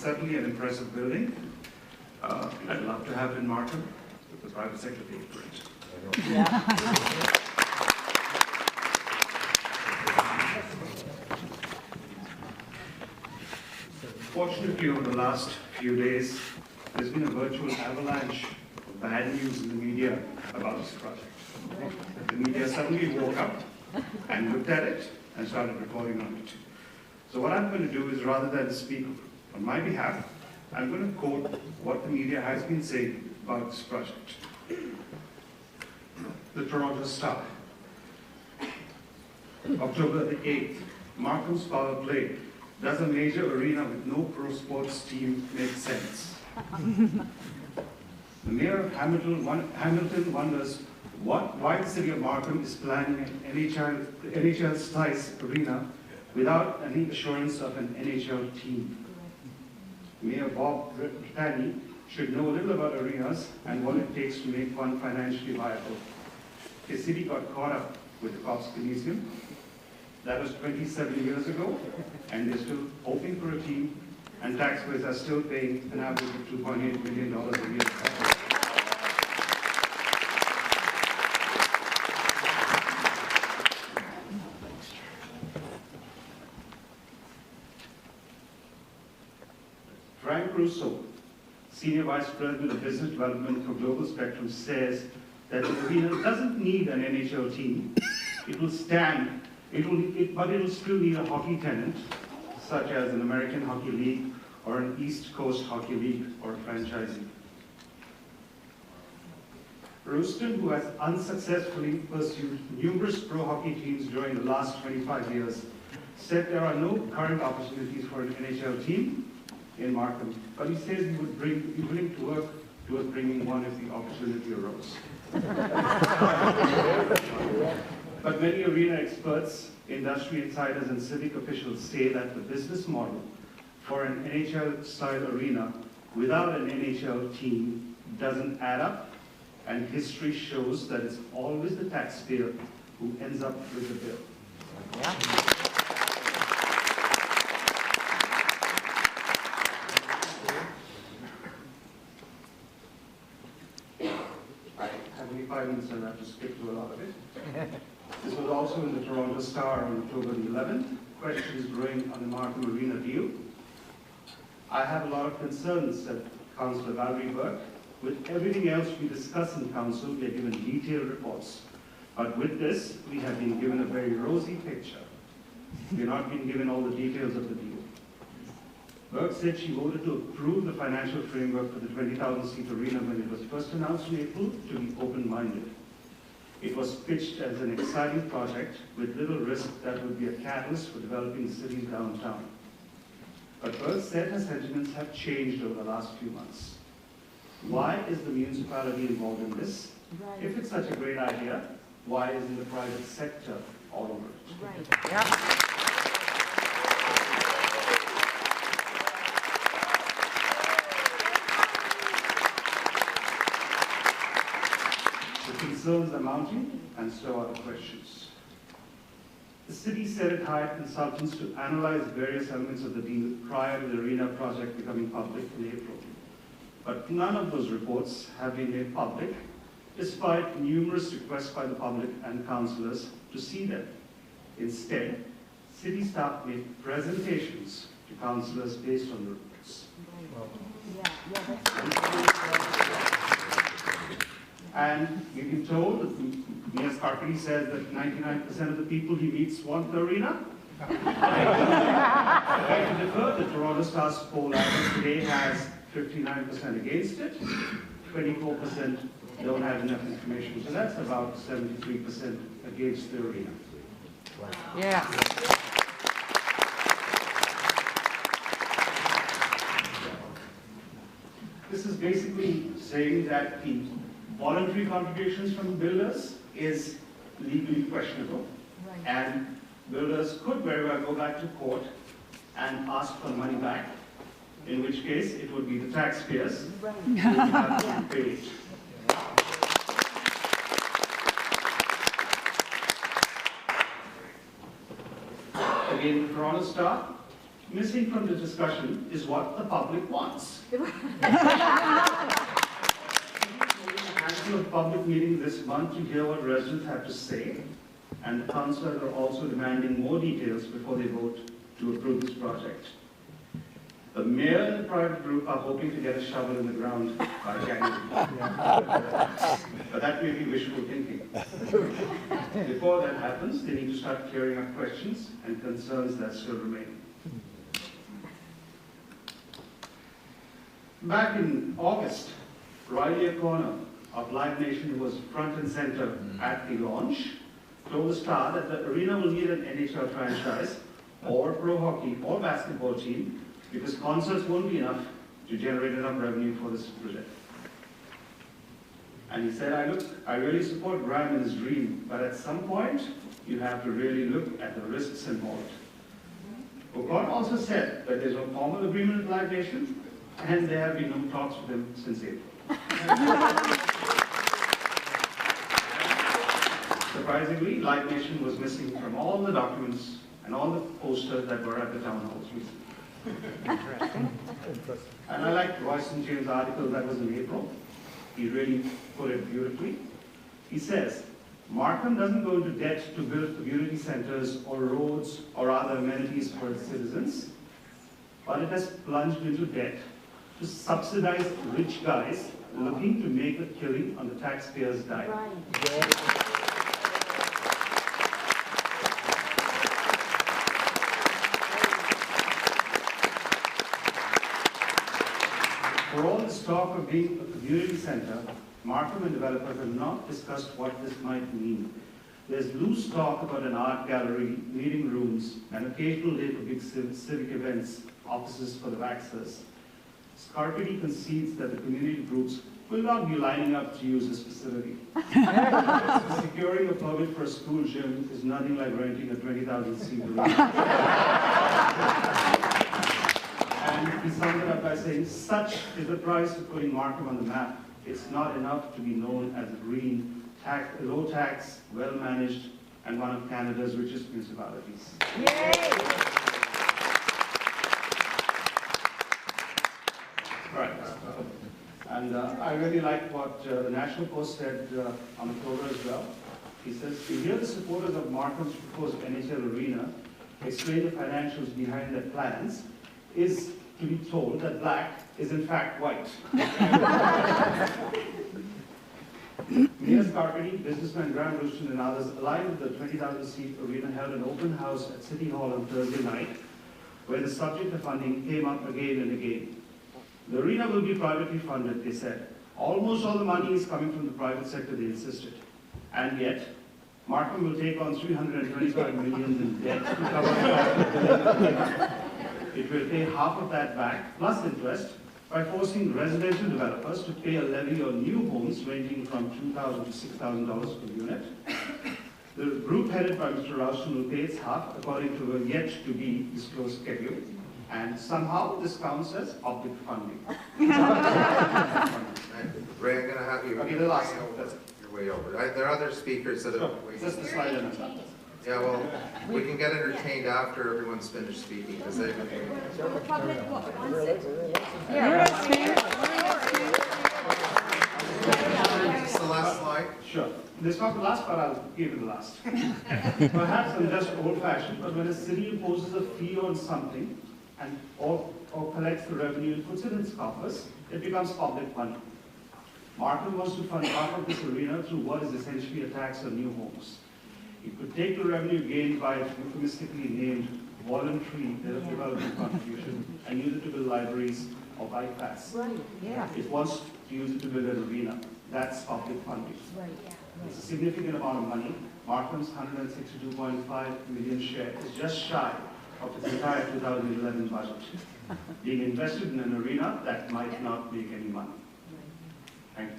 certainly an impressive building. I'd love to have it in Markham, if the private sector paid for it. Yeah. Fortunately, over the last few days, there's been a virtual avalanche of bad news in the media about this project. The media suddenly woke up and looked at it and started reporting on it. So what I'm going to do is, rather than speak on my behalf, I'm going to quote what the media has been saying about this project. The Toronto Star. October the 8th, Markham's power play. Does a major arena with no pro sports team make sense? The mayor of Hamilton wonders why the city of Markham is planning an NHL-sized arena without any assurance of an NHL team. Mayor Bob Brittany should know a little about arenas and what it takes to make one financially viable. His city got caught up with the Cops Coliseum. That was 27 years ago, and they're still hoping for a team, and taxpayers are still paying an average of $2.8 million a year. Frank Russo, Senior Vice President of Business Development for Global Spectrum, says that the arena doesn't need an NHL team. It will stand. But it will still need a hockey tenant, such as an American Hockey League or an East Coast Hockey League or a franchisee. Royston, who has unsuccessfully pursued numerous pro hockey teams during the last 25 years, said there are no current opportunities for an NHL team in Markham, but he says he would be willing to work towards bringing one if the opportunity arose. But many arena experts, industry insiders, and civic officials say that the business model for an NHL-style arena without an NHL team doesn't add up, and history shows that it's always the taxpayer who ends up with the bill. Yeah. I have only 5 minutes and I have to skip through a lot of it. This was also in the Toronto Star on October the 11th. Questions growing on the Markham Arena deal. I have a lot of concerns, said Councillor Valerie Burke. With everything else we discuss in Council, we are given detailed reports. But with this, we have been given a very rosy picture. We are not being given all the details of the deal. Burke said she voted to approve the financial framework for the 20,000-seat arena when it was first announced in April to be open-minded. It was pitched as an exciting project with little risk that would be a catalyst for developing the city's downtown. But Burke said her sentiments have changed over the last few months. Why is the municipality involved in this? Right. If it's such a great idea, why isn't the private sector all over it? Right. Yeah. Concerns are mounting, and so are the questions. The city said it hired consultants to analyze various elements of the deal prior to the arena project becoming public in April. But none of those reports have been made public, despite numerous requests by the public and councillors to see them. Instead, city staff made presentations to councillors based on the reports. And we've been told that Mayor Scarpelli says that 99% of the people he meets want the arena. I to defer, the Toronto Star's poll average today has 59% against it, 24% don't have enough information. So that's about 73% against the arena. Wow. Yeah. This is basically saying that the voluntary contributions from builders is legally questionable, right. And builders could very well go back to court and ask for money back, in which case it would be the taxpayers who would have to pay it. Again, the Toronto Star, missing from the discussion is what the public wants. A handful of public meetings this month to hear what residents have to say, and the councillors are also demanding more details before they vote to approve this project. The mayor and the private group are hoping to get a shovel in the ground by January. But that may be wishful thinking. Before that happens, they need to start clearing up questions and concerns that still remain. Back in August, Riley O'Connor of Live Nation, who was front and center at the launch, told the Star that the arena will need an NHL franchise or pro hockey or basketball team because concerts won't be enough to generate enough revenue for this project. And he said, I really support Graham in his dream, but at some point, you have to really look at the risks involved. O'Connor also said that there's no formal agreement with Live Nation, and there have been no talks with him since April. Surprisingly, Live Nation was missing from all the documents and all the posters that were at the town halls recently. And I liked Royce and James' article that was in April. He really put it beautifully. He says, Markham doesn't go into debt to build community centers or roads or other amenities for its citizens, but it has plunged into debt to subsidize rich guys looking to make a killing on the taxpayers' dime. For all this talk of being a community center, Markham and developers have not discussed what this might mean. There's loose talk about an art gallery, meeting rooms, an occasional day for big civic events, offices for the vaxxers. Scarpity concedes that the community groups will not be lining up to use this facility. Securing a permit for a school gym is nothing like renting a 20,000-seat arena. And he summed it up by saying, such is the price of putting Markham on the map. It's not enough to be known as a green, low tax, well-managed, and one of Canada's richest municipalities. Yay! Right. And I really like what the National Post said on October as well. He says, to hear the supporters of Markham's proposed NHL arena explain the financials behind their plans is to be told that black is in fact white. Mayor Scarpity, businessman Graham Royston and others aligned with the 20,000-seat arena held an open house at City Hall on Thursday night, where the subject of funding came up again and again. The arena will be privately funded, they said. Almost all the money is coming from the private sector, they insisted. And yet, Markham will take on $325 million in debt to cover the It will pay half of that back, plus interest, by forcing residential developers to pay a levy on new homes ranging from $2,000 to $6,000 per unit. The group headed by Mr. Royston will pay its half according to a yet-to-be disclosed schedule. And somehow this counts as public funding. Ray, I'm going to have you. Okay, the last one. You're way over. There are other speakers that have. Just the slide in. Yeah, well, we can get entertained after everyone's finished speaking. Because they. The public wants it. Is this the last slide? Sure. This is not the last, but I'll give it the last. Perhaps I'm just old-fashioned, but when a city imposes a fee on something, and or collects the revenue and puts it in its coffers, it becomes public money. Markham wants to fund part of this arena through what is essentially a tax on new homes. It could take the revenue gained by its euphemistically named voluntary development contribution and use it to build libraries or bike paths. Right, yeah. It wants to use it to build an arena. That's public funding. Right. It's a significant amount of money. Markham's 162.5 million share is just shy of its entire 2011 budget, being invested in an arena that might not make any money. Thank you.